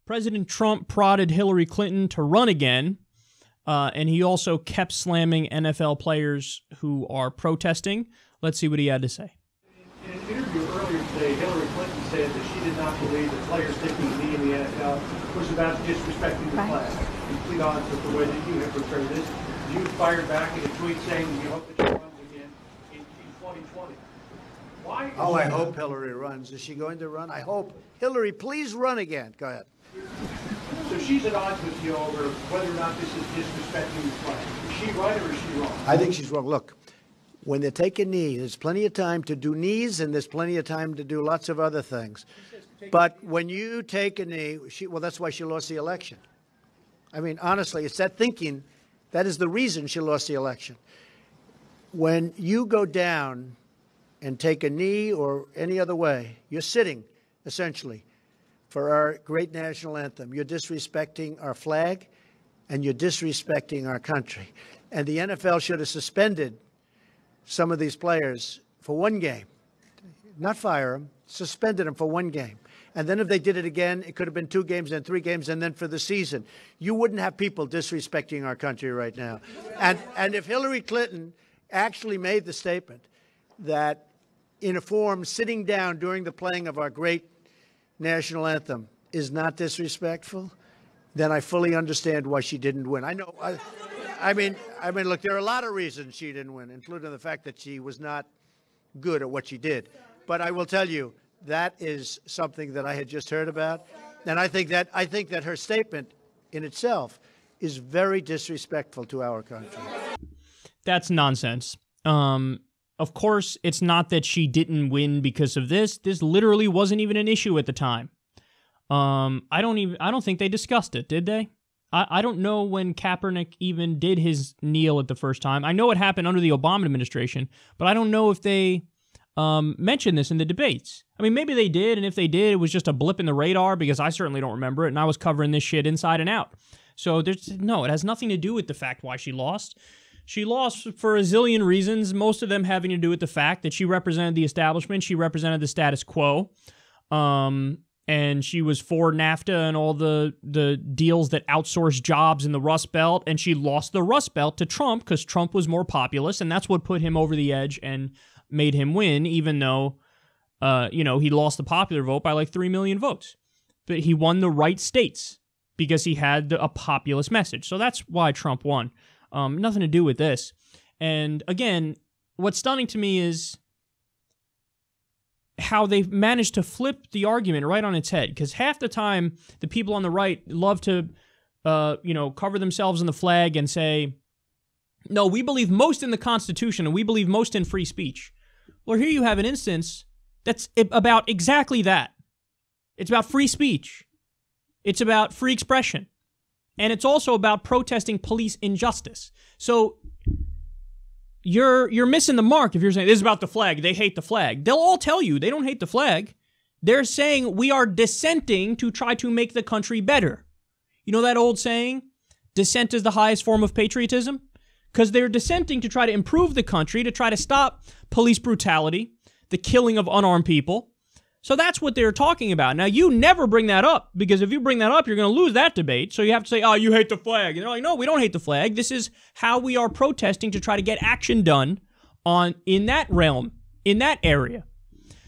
President Trump prodded Hillary Clinton to run again, and he also kept slamming NFL players who are protesting. Let's see what he had to say. In an interview earlier today, Hillary Clinton said that she did not believe that players taking a knee in the NFL was about disrespecting the flag. Complete odds with the way that you have portrayed this. You fired back in a tweet saying you hope that she runs again in 2020. Why? Oh, I hope Hillary runs. Is she going to run? I hope. Hillary, please run again. Go ahead. So she's at odds with you over whether or not this is disrespecting the flag. Is she right or is she wrong? I think she's wrong. Look, when they take a knee, there's plenty of time to do knees and there's plenty of time to do lots of other things. But when you take a knee, well, that's why she lost the election. I mean, honestly, it's that thinking. That is the reason she lost the election. When you go down and take a knee or any other way, you're sitting, essentially, for our great national anthem. You're disrespecting our flag, and you're disrespecting our country. And the NFL should have suspended some of these players for one game. Not fire them, suspended them for one game. And then if they did it again, it could have been 2 games, then 3 games, and then for the season. You wouldn't have people disrespecting our country right now. And if Hillary Clinton actually made the statement that in a form sitting down during the playing of our great national anthem is not disrespectful, then I fully understand why she didn't win. I know. I mean, look, there are a lot of reasons she didn't win, including the fact that she was not good at what she did. But I will tell you, that is something that I had just heard about, and I think that her statement in itself is very disrespectful to our country. That's nonsense. Of course, it's not that she didn't win because of this. This literally wasn't even an issue at the time. I don't think they discussed it, did they? I don't know when Kaepernick even did his kneel at the first time. I know it happened under the Obama administration, but I don't know if they mentioned this in the debates. I mean, maybe they did, and if they did, it was just a blip in the radar because I certainly don't remember it, and I was covering this shit inside and out. So it has nothing to do with the fact why she lost. She lost for a zillion reasons, most of them having to do with the fact that she represented the establishment, she represented the status quo, and she was for NAFTA and all the deals that outsource jobs in the Rust Belt, and she lost the Rust Belt to Trump because Trump was more populist, and that's what put him over the edge and made him win, even though, he lost the popular vote by like 3 million votes. But he won the right states because he had a populist message. So that's why Trump won. Nothing to do with this. And again, what's stunning to me is how they've managed to flip the argument right on its head. Because half the time, the people on the right love to, cover themselves in the flag and say, no, we believe most in the Constitution and we believe most in free speech. Well, here you have an instance that's about exactly that. It's about free speech. It's about free expression. And it's also about protesting police injustice. So you're missing the mark if you're saying this is about the flag. They hate the flag. They'll all tell you they don't hate the flag. They're saying we are dissenting to try to make the country better. You know that old saying, dissent is the highest form of patriotism? Because they're dissenting to try to improve the country, to try to stop police brutality, the killing of unarmed people. So that's what they're talking about. Now, you never bring that up, because if you bring that up, you're going to lose that debate. So you have to say, oh, you hate the flag. And they're like, no, we don't hate the flag. This is how we are protesting to try to get action done in that realm, in that area.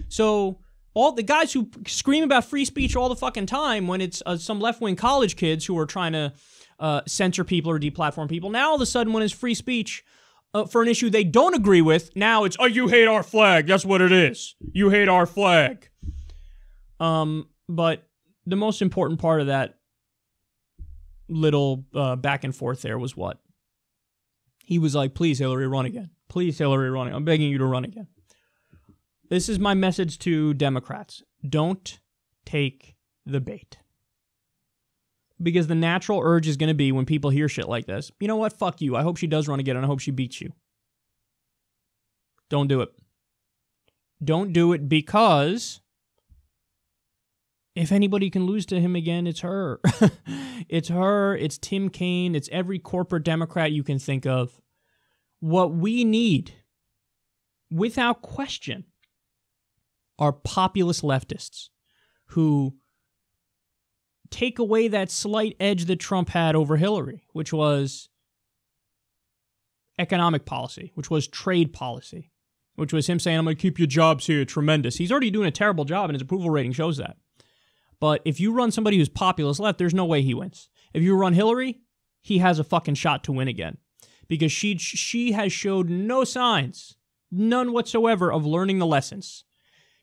So all the guys who scream about free speech all the fucking time when it's some left-wing college kids who are trying to censor people or deplatform people, now all of a sudden when it's free speech for an issue they don't agree with, now it's, oh, you hate our flag. That's what it is. You hate our flag. But the most important part of that little back and forth there was what? He was like, please, Hillary, run again. Please, Hillary, run again. I'm begging you to run again. This is my message to Democrats. Don't take the bait. Because the natural urge is going to be when people hear shit like this, you know what? Fuck you. I hope she does run again, and I hope she beats you. Don't do it. Don't do it, because if anybody can lose to him again, it's her. It's her. It's Tim Kaine. It's every corporate Democrat you can think of. What we need, without question, are populist leftists who take away that slight edge that Trump had over Hillary, which was economic policy, which was trade policy, which was him saying, I'm going to keep your jobs here, tremendous. He's already doing a terrible job, and his approval rating shows that. But if you run somebody who's populist left, there's no way he wins. If you run Hillary, he has a fucking shot to win again. Because she has showed no signs, none whatsoever, of learning the lessons.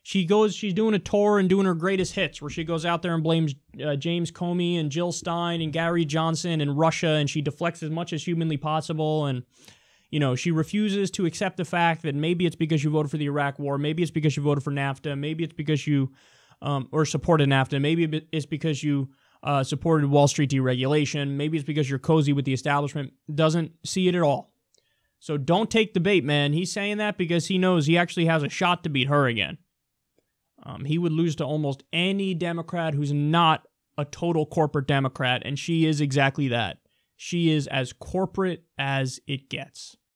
She's doing a tour and doing her greatest hits, where she goes out there and blames James Comey and Jill Stein and Gary Johnson and Russia, and she deflects as much as humanly possible. And, you know, she refuses to accept the fact that maybe it's because you voted for the Iraq War, maybe it's because you voted for NAFTA, maybe it's because you or supported NAFTA, maybe it's because you supported Wall Street deregulation, maybe it's because you're cozy with the establishment. Doesn't see it at all. So don't take the bait, man. He's saying that because he knows he actually has a shot to beat her again. He would lose to almost any Democrat who's not a total corporate Democrat, and she is exactly that. She is as corporate as it gets.